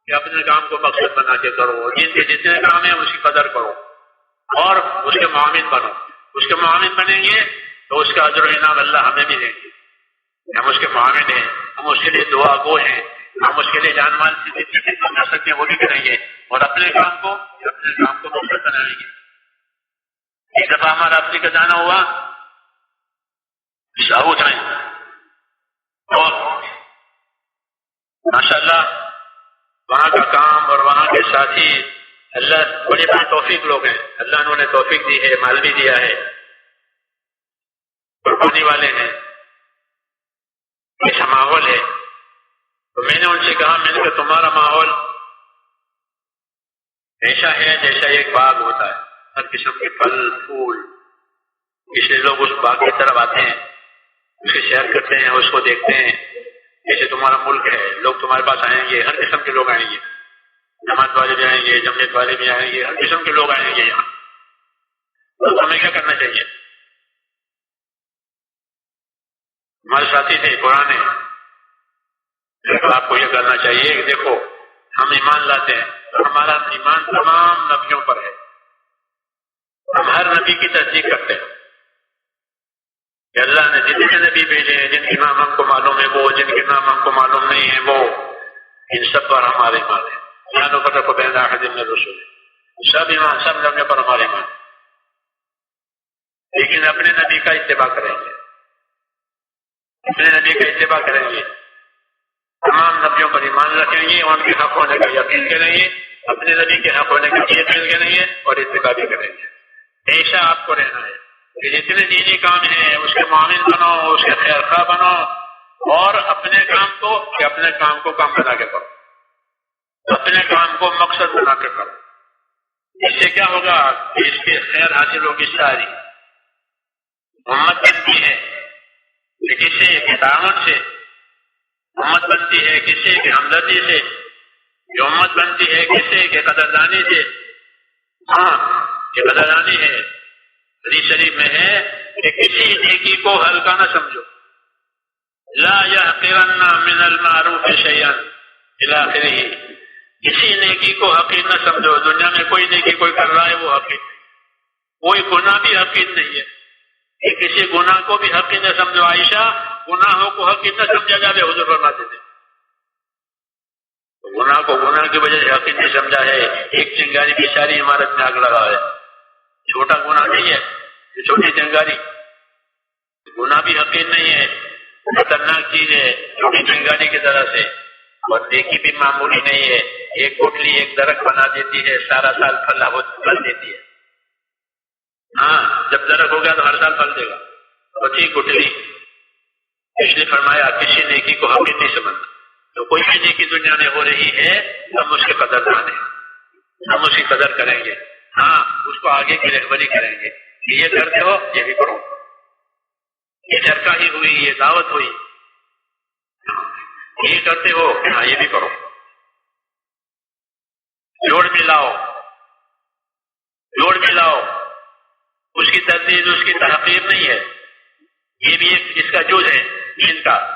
کہ اپنے کام کو مقصد بنا کے کرو، جن کے جتنے کام ہیں اس کی قدر کرو اور اس کے معاون بنو. اس کے معاون بنیں گے تو اس کا اجر و انعام اللہ ہمیں بھی دیں گے. ہم اس کے معاون ہیں، ہم اس کے لیے دعا گو ہیں، ہم اس کے لیے جان مال سے جتنی کر سکتے ہیں وہ بھی کریں گے اور اپنے کام کو مقصد بنائیں گے. ایک دفعہ ہمارا اپنی کا جانا ہوا ساؤتھ میں، اور ماشاءاللہ وہاں کا کام اور وہاں کے ساتھی اللہ بڑے بڑے توفیق لوگ ہیں، اللہ انہوں نے توفیق دی ہے، مال بھی دیا ہے، قربانی والے ہیں، ایسا ماحول ہے. تو میں نے ان سے کہا، میں نے کہا تمہارا ماحول ایسا ہے جیسا ایک باغ ہوتا ہے، ہر قسم کے پھل پھول، اس لیے لوگ اس باغ کی طرف آتے ہیں، اس کی سیر کرتے ہیں، اس کو دیکھتے ہیں. جیسے تمہارا ملک ہے، لوگ تمہارے پاس آئیں گے، ہر قسم کے لوگ آئیں گے، جماعت والے بھی آئیں گے، جمعیت والے بھی آئیں گے، ہر قسم کے لوگ آئیں گے یہاں. تو ہمیں کیا کرنا چاہیے؟ ہمارے ساتھی تھے پرانے، آپ کو یہ کرنا چاہیے کہ دیکھو ہم ایمان لاتے ہیں اور ہمارا ایمان تمام نبیوں پر ہے، ہم ہر نبی کی تصدیق کرتے ہیں کہ اللہ نے جتنے نبی بھیجے ہیں، جن کے نام ہم کو معلوم ہے وہ، جن کے نام ہم کو معلوم نہیں ہے وہ، ان سب پر ہمارے ایمان ہے. یہاں فرق بین احد من الرسل، سب ایمان، سب نبیوں پر ہمارے ایمان، لیکن اپنے نبی کا اتباع کریں گے، اپنے نبی کا اتباع کریں گے، تمام نبیوں پر ایمان رکھیں گے، ان کے حق ہونے کا یقین کریں گے، اپنے نبی کے حق ہونے کا یقین کریں گے اور اتباع بھی کریں گے. ایسا آپ کو رہنا ہے کہ جتنے دینی کام ہیں اس کے معاون بنو، اس کے خیر خواہ بنو اور اپنے کام کو کام بنا کے کرو، اپنے کام کو مقصد بنا کے کرو. اس سے کیا ہوگا کہ اس کے خیر حاصل ہوگی، ساری امت بنتی ہے کہ کسی کے تعاون سے، امت بنتی ہے کسی کے ہمدردی سے، یہ امت بنتی ہے کسی کے قدردانی سے. ہاں یہ قدردانی ہے، حدیث شریف میں ہے کہ کسی نیکی کو ہلکا نہ سمجھو، لا يحقرن من المعروف شيئا الى آخرہ. کسی نیکی کو حقیر نہ سمجھو، دنیا میں کوئی نیکی کوئی کر رہا ہے وہ حقیر نہیں، کوئی گناہ بھی حقیر نہیں ہے کہ کسی گناہ کو بھی حقیر نہ سمجھو. عائشہ گناہوں کو حقیر نہ سمجھا جائے، حضور فرماتے تھے گناہ کو گناہ کی وجہ سے حقیر نہیں سمجھا ہے. ایک چنگاری کی ساری عمارت میں آگ لگا ہے، چھوٹا گناہ نہیں ہے، یہ چھوٹی چنگاری، گناہ بھی حقیر نہیں ہے، خطرناک چیز ہے چھوٹی چنگاری کی طرح سے، اور نیکی بھی معمولی نہیں ہے. ایک گٹلی ایک درخت بنا دیتی ہے، سارا سال پھل دیتی ہے. ہاں جب درخت ہو گیا تو ہر سال پھل دے گا، بچی گٹلی. اس نے فرمایا کسی نیکی کو حقیر نہیں سمجھنا. تو کوئی بھی نیکی دنیا میں ہو رہی ہے ہم اس کے قدردان ہیں، ہم اس کی قدر کریں گے. ہاں اس کو آگے کی رہبری کریں گے کہ یہ کرتے ہو یہ بھی کرو، یہ چرچا ہی ہوئی، یہ دعوت ہوئی، یہ کرتے ہو ہاں یہ بھی کرو. جوڑ ملاؤ، اس کی تردید، اس کی تحقیر نہیں ہے، یہ بھی ایک اس کا جز ہے دین کا.